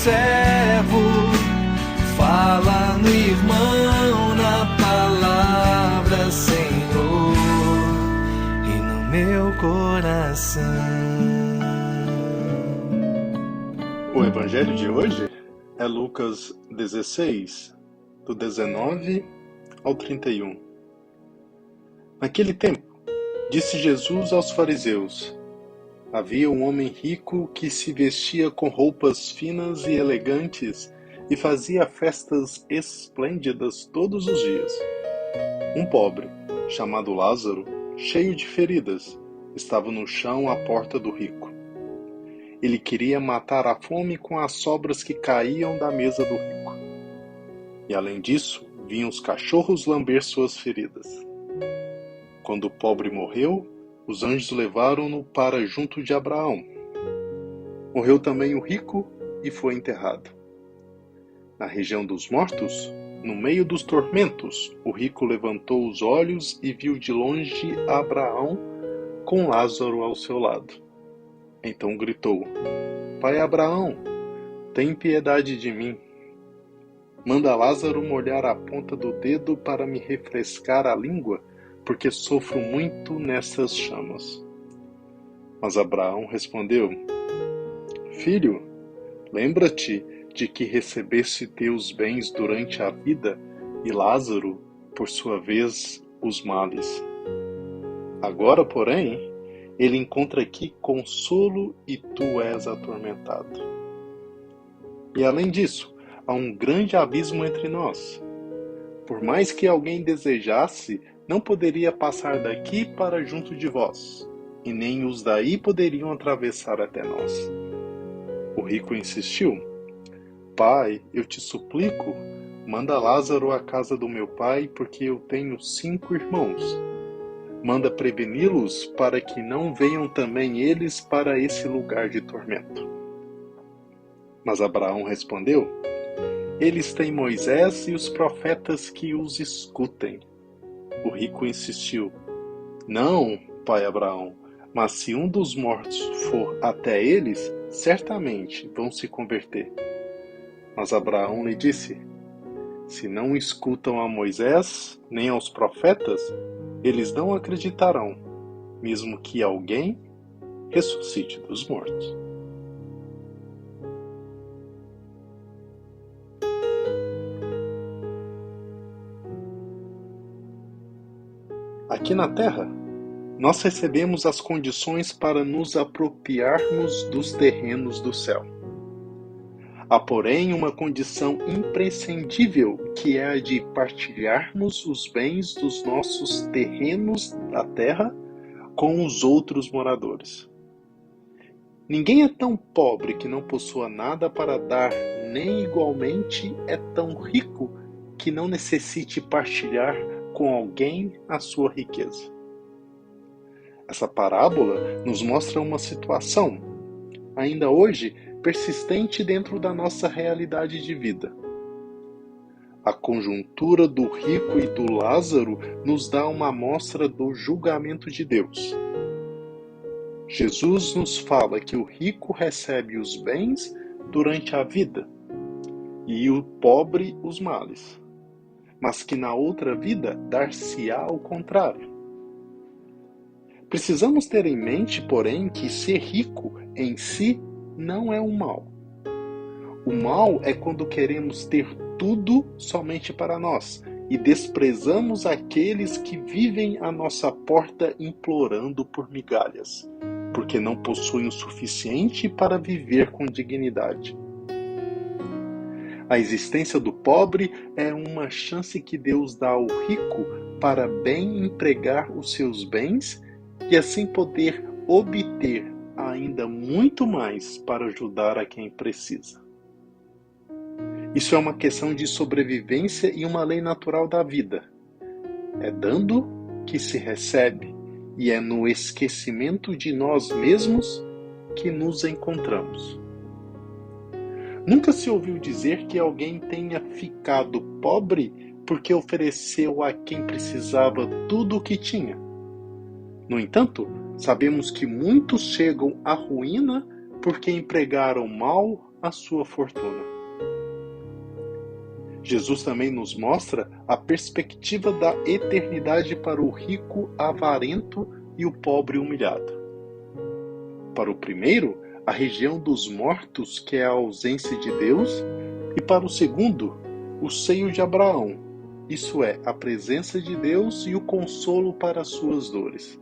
servo, fala no irmão, na palavra, Senhor, e no meu coração. O evangelho de hoje é Lucas 16, do 19 ao 31. Naquele tempo, disse Jesus aos fariseus: havia um homem rico que se vestia com roupas finas e elegantes e fazia festas esplêndidas todos os dias. Um pobre, chamado Lázaro, cheio de feridas, estava no chão à porta do rico. Ele queria matar a fome com as sobras que caíam da mesa do rico. E além disso, vinham os cachorros lamber suas feridas. Quando o pobre morreu, os anjos levaram-no para junto de Abraão. Morreu também o rico e foi enterrado. Na região dos mortos, no meio dos tormentos, o rico levantou os olhos e viu de longe Abraão com Lázaro ao seu lado. Então gritou: Pai Abraão, tem piedade de mim. Manda Lázaro molhar a ponta do dedo para me refrescar a língua, porque sofro muito nessas chamas. Mas Abraão respondeu: Filho, lembra-te de que recebeste teus bens durante a vida e Lázaro, por sua vez, os males. Agora, porém, ele encontra aqui consolo e tu és atormentado. E além disso, há um grande abismo entre nós. Por mais que alguém desejasse, não poderia passar daqui para junto de vós, e nem os daí poderiam atravessar até nós. O rico insistiu: Pai, eu te suplico, manda Lázaro à casa do meu pai, porque eu tenho 5 irmãos. Manda preveni-los para que não venham também eles para esse lugar de tormento. Mas Abraão respondeu: Eles têm Moisés e os profetas que os escutem. O rico insistiu: Não, pai Abraão, mas se um dos mortos for até eles, certamente vão se converter. Mas Abraão lhe disse: Se não escutam a Moisés nem aos profetas, eles não acreditarão, mesmo que alguém ressuscite dos mortos. Aqui na Terra, nós recebemos as condições para nos apropriarmos dos terrenos do céu. Há, porém, uma condição imprescindível, que é a de partilharmos os bens dos nossos terrenos da terra com os outros moradores. Ninguém é tão pobre que não possua nada para dar, nem igualmente é tão rico que não necessite partilhar com alguém a sua riqueza. Essa parábola nos mostra uma situação, ainda hoje, persistente dentro da nossa realidade de vida. A conjuntura do rico e do Lázaro nos dá uma amostra do julgamento de Deus. Jesus nos fala que o rico recebe os bens durante a vida e o pobre os males, mas que na outra vida dar-se-á o contrário. Precisamos ter em mente, porém, que ser rico em si não é um mal. O mal é quando queremos ter tudo somente para nós e desprezamos aqueles que vivem à nossa porta implorando por migalhas, porque não possuem o suficiente para viver com dignidade. A existência do pobre é uma chance que Deus dá ao rico para bem empregar os seus bens e assim poder obter ainda muito mais para ajudar a quem precisa. Isso é uma questão de sobrevivência e uma lei natural da vida. É dando que se recebe, e é no esquecimento de nós mesmos que nos encontramos. Nunca se ouviu dizer que alguém tenha ficado pobre porque ofereceu a quem precisava tudo o que tinha. No entanto, sabemos que muitos chegam à ruína porque empregaram mal a sua fortuna. Jesus também nos mostra a perspectiva da eternidade para o rico avarento e o pobre humilhado. Para o primeiro, a região dos mortos, que é a ausência de Deus, e para o segundo, o seio de Abraão, isso é, a presença de Deus e o consolo para as suas dores.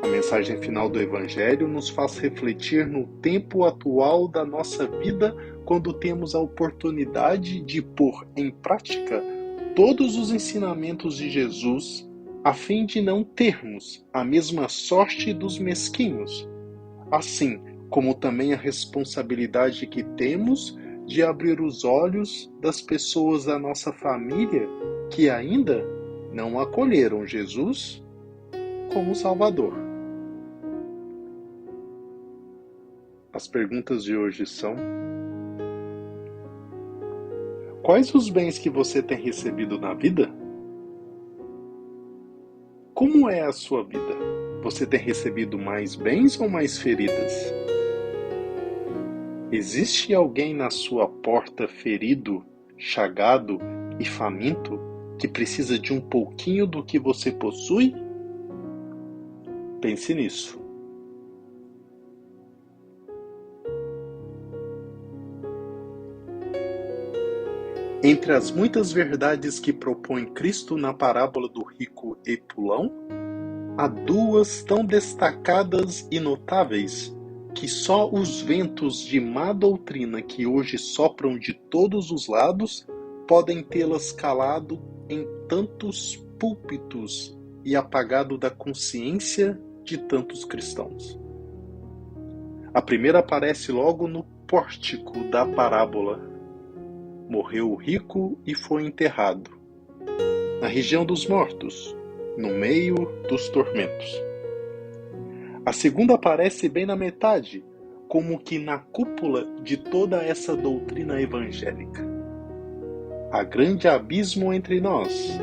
A mensagem final do Evangelho nos faz refletir no tempo atual da nossa vida, quando temos a oportunidade de pôr em prática todos os ensinamentos de Jesus, a fim de não termos a mesma sorte dos mesquinhos, assim como também a responsabilidade que temos de abrir os olhos das pessoas da nossa família que ainda não acolheram Jesus como Salvador. As perguntas de hoje são: quais os bens que você tem recebido na vida? Como é a sua vida? Você tem recebido mais bens ou mais feridas? Existe alguém na sua porta ferido, chagado e faminto que precisa de um pouquinho do que você possui? Pense nisso. Entre as muitas verdades que propõe Cristo na parábola do rico e pulão, há duas tão destacadas e notáveis que só os ventos de má doutrina que hoje sopram de todos os lados podem tê-las calado em tantos púlpitos e apagado da consciência de tantos cristãos. A primeira aparece logo no pórtico da parábola. Morreu o rico e foi enterrado, na região dos mortos, no meio dos tormentos. A segunda aparece bem na metade, como que na cúpula de toda essa doutrina evangélica. Há grande abismo entre nós.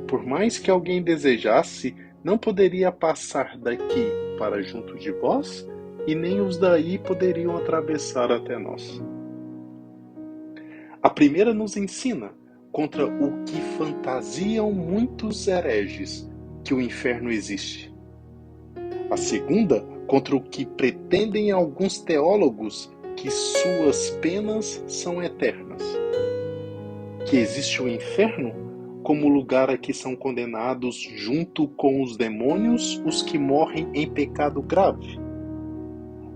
Por mais que alguém desejasse, não poderia passar daqui para junto de vós, e nem os daí poderiam atravessar até nós. A primeira nos ensina, contra o que fantasiam muitos hereges, que o inferno existe. A segunda, contra o que pretendem alguns teólogos, que suas penas são eternas. Que existe o inferno como lugar a que são condenados junto com os demônios os que morrem em pecado grave.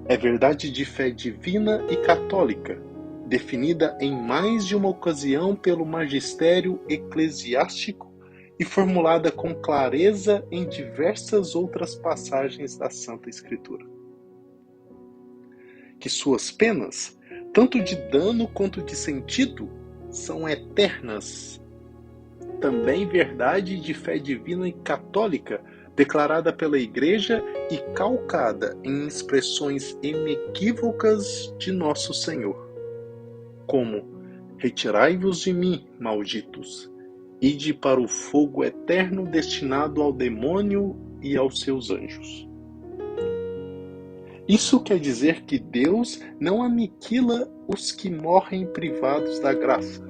É verdade de fé divina e católica, definida em mais de uma ocasião pelo magistério eclesiástico e formulada com clareza em diversas outras passagens da Santa Escritura. Que suas penas, tanto de dano quanto de sentido, são eternas. Também verdade de fé divina e católica, declarada pela Igreja e calcada em expressões inequívocas de Nosso Senhor, como: retirai-vos de mim, malditos, ide para o fogo eterno destinado ao demônio e aos seus anjos. Isso quer dizer que Deus não aniquila os que morrem privados da graça,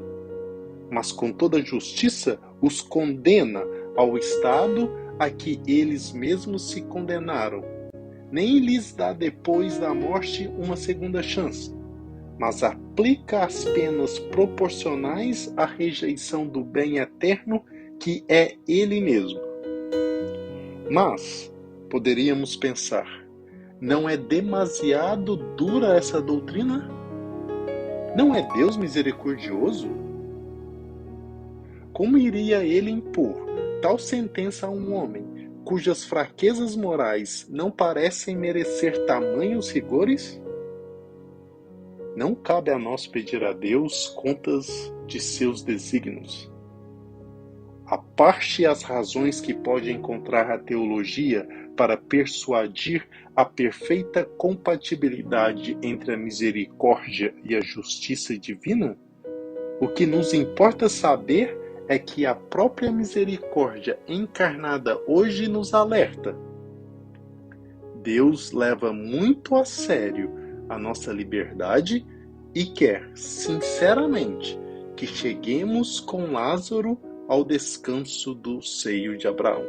mas com toda justiça os condena ao estado a que eles mesmos se condenaram. Nem lhes dá depois da morte uma segunda chance, mas aplica as penas proporcionais à rejeição do bem eterno que é Ele mesmo. Mas, poderíamos pensar, não é demasiado dura essa doutrina? Não é Deus misericordioso? Como iria Ele impor tal sentença a um homem cujas fraquezas morais não parecem merecer tamanhos rigores? Não cabe a nós pedir a Deus contas de seus desígnios. A parte as razões que pode encontrar a teologia para persuadir a perfeita compatibilidade entre a misericórdia e a justiça divina, o que nos importa saber é que a própria misericórdia encarnada hoje nos alerta. Deus leva muito a sério a nossa liberdade e quer, sinceramente, que cheguemos com Lázaro ao descanso do seio de Abraão.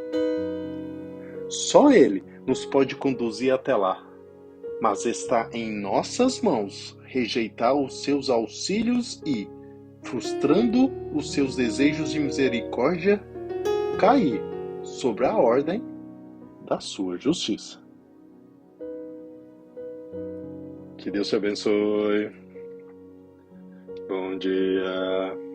Só Ele nos pode conduzir até lá, mas está em nossas mãos rejeitar os seus auxílios e, frustrando os seus desejos de misericórdia, cair sobre a ordem da sua justiça. Que Deus te abençoe. Bom dia.